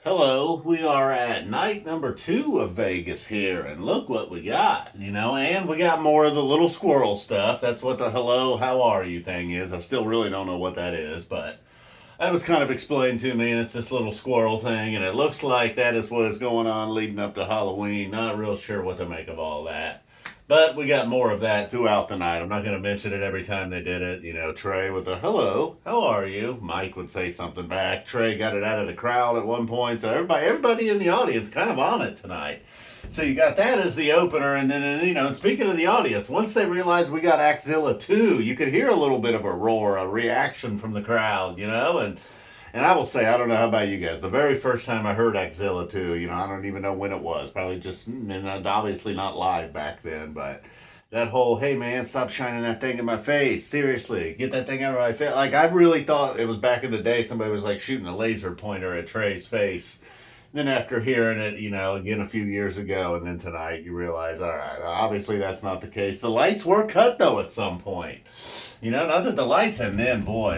Hello, we are at night number 2 of Vegas here, and look what we got, and we got more of the little squirrel stuff. That's what the hello, how are you thing is. I still really don't know what that is, but that was kind of explained to me, and it's this little squirrel thing, and it looks like that is what is going on leading up to Halloween. Not real sure what to make of all that. But we got more of that throughout the night. I'm not going to mention it every time they did it. Trey with the hello, how are you? Mike would say something back. Trey got it out of the crowd at one point. So everybody in the audience kind of on it tonight. So you got that as the opener. And then, and speaking of the audience, once they realized we got Axilla II, you could hear a little bit of a roar, a reaction from the crowd, and I will say, I don't know how about you guys. The very first time I heard Axilla II, I don't even know when it was. Probably just, and obviously not live back then, but that whole, hey man, stop shining that thing in my face. Seriously, get that thing out of my face. Like, I really thought it was back in the day somebody was like shooting a laser pointer at Trey's face. Then after hearing it, again a few years ago, and then tonight, you realize, all right, obviously that's not the case. The lights were cut though at some point. Not that the lights, and then boy,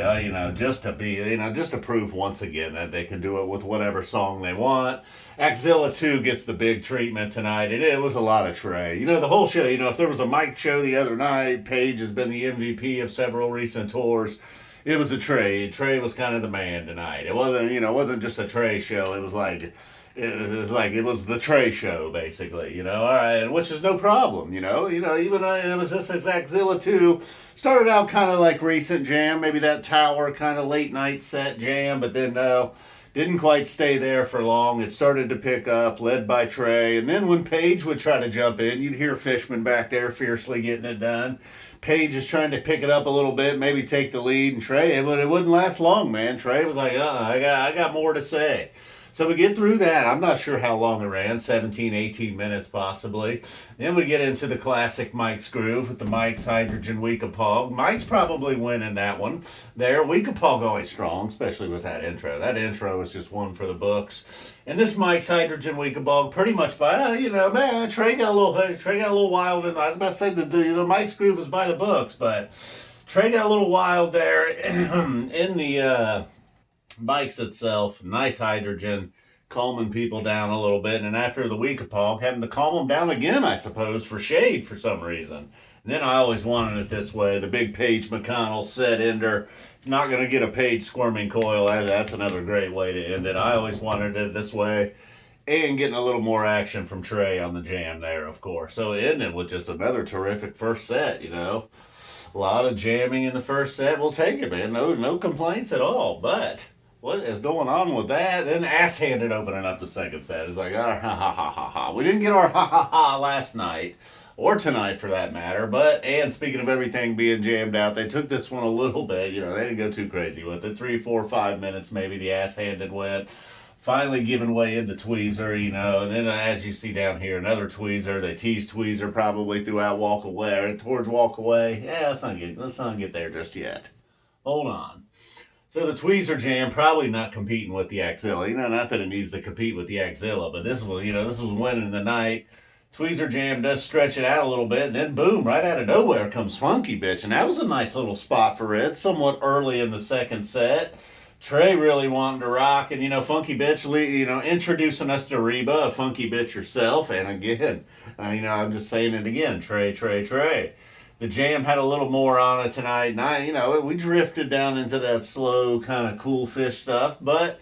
just to be, just to prove once again that they can do it with whatever song they want. Axilla II gets the big treatment tonight. It was a lot of Trey. The whole show. If there was a Mike show the other night, Paige has been the MVP of several recent tours. It was a Trey. Trey was kind of the man tonight. It wasn't, it wasn't just a Trey show. It was like it was the Trey show, basically, all right, which is no problem, even it was this Axilla II, started out kind of like recent jam, maybe that Tower kind of late night set jam, but then no, didn't quite stay there for long. It started to pick up, led by Trey, and then when Paige would try to jump in, you'd hear Fishman back there fiercely getting it done. Paige is trying to pick it up a little bit, maybe take the lead, and Trey, but it wouldn't last long, man. Trey was like, I got more to say. So we get through that. I'm not sure how long it ran, 17, 18 minutes possibly. Then we get into the classic Mike's groove with the Mike's Hydrogen Weeka Paug. Mike's probably winning that one there. Weeka Paug always strong, especially with that intro. That intro is just one for the books. And this Mike's Hydrogen Weeka Paug pretty much by, man, Trey got a little wild. I was about to say the Mike's groove was by the books, but Trey got a little wild there in the Mike's itself. Nice hydrogen, calming people down a little bit, and after the Weeka Paug, having to calm them down again, I suppose, for shade for some reason. And then I always wanted it this way, the big Paige McConnell set ender. Not going to get a Paige squirming coil. That's another great way to end it. I always wanted it this way, and getting a little more action from Trey on the jam there, of course. So ending with just another terrific first set, A lot of jamming in the first set. We'll take it, man. No complaints at all, but what is going on with that? Then ass-handed opening up the second set. It's like, ha ha ha ha ha. We didn't get our ha ha ha last night, or tonight for that matter. And speaking of everything being jammed out, they took this one a little bit. They didn't go too crazy with it. 3, 4, 5 minutes maybe the ass-handed went. Finally giving way into Tweezer, and then as you see down here, another Tweezer. They teased Tweezer probably throughout Walk Away, or towards Walk Away. Yeah, let's not get there just yet. Hold on. So the Tweezer jam probably not competing with the Axilla. Not that it needs to compete with the Axilla, but this was winning the night. Tweezer jam does stretch it out a little bit, and then boom, right out of nowhere comes Funky Bitch, and that was a nice little spot for it, somewhat early in the second set. Trey really wanting to rock, and Funky Bitch, introducing us to Reba, a Funky Bitch herself, and again, I'm just saying it again, Trey. The jam had a little more on it tonight, and we drifted down into that slow, kind of cool Phish stuff, but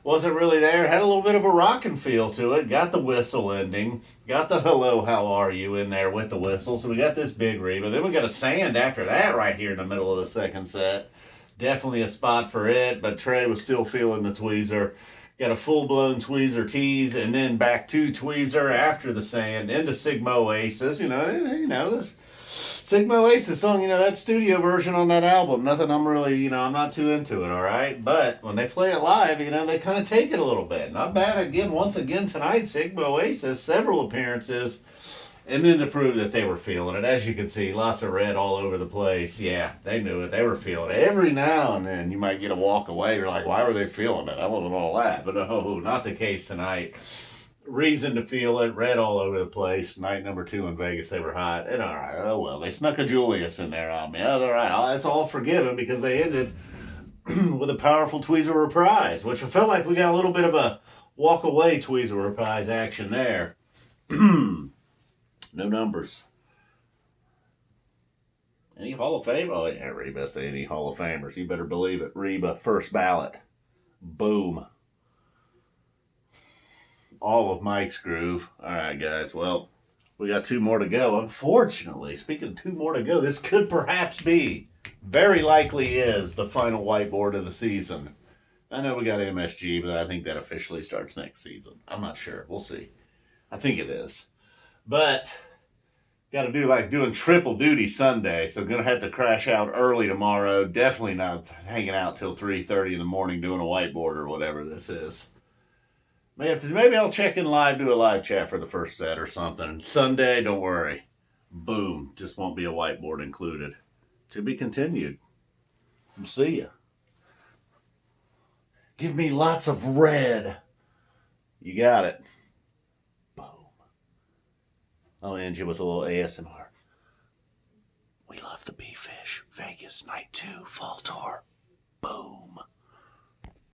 wasn't really there. Had a little bit of a rockin' feel to it. Got the whistle ending. Got the hello, how are you in there with the whistle. So we got this big Reba. Then we got a sand after that right here in the middle of the second set. Definitely a spot for it, but Trey was still feeling the Tweezer. Got a full-blown Tweezer tease, and then back to Tweezer after the sand into Sigma Oasis. This Sigma Oasis song, that studio version on that album, nothing I'm really, I'm not too into it, all right? But when they play it live, they kind of take it a little bit. Not bad again, once again tonight, Sigma Oasis, several appearances, and then to prove that they were feeling it. As you can see, lots of red all over the place. Yeah, they knew it. They were feeling it. Every now and then you might get a walk away. You're like, why were they feeling it? I wasn't all that. But no, not the case tonight. Reason to feel it, red all over the place. Night number 2 in Vegas, they were hot. And all right, oh well, they snuck a Julius in there on me. Oh, all right, that's all forgiven because they ended with a powerful Tweezer reprise, which felt like we got a little bit of a walk away Tweezer Reprise action there. No numbers. Any Hall of Fame? Oh, yeah, Reba say any Hall of Famers. You better believe it. Reba, first ballot. Boom. All of Mike's groove. All right, guys. Well, we got 2 more to go. Unfortunately, speaking of 2 more to go, this could perhaps be, very likely is, the final whiteboard of the season. I know we got MSG, but I think that officially starts next season. I'm not sure. We'll see. I think it is. But got to do like doing triple duty Sunday, so going to have to crash out early tomorrow. Definitely not hanging out till 3:30 in the morning doing a whiteboard or whatever this is. Maybe I'll check in live, do a live chat for the first set or something. Sunday, don't worry. Boom. Just won't be a whiteboard included. To be continued. We'll see ya. Give me lots of red. You got it. Boom. I'll end you with a little ASMR. We love the Phish. Vegas, night 2, fall tour. Boom.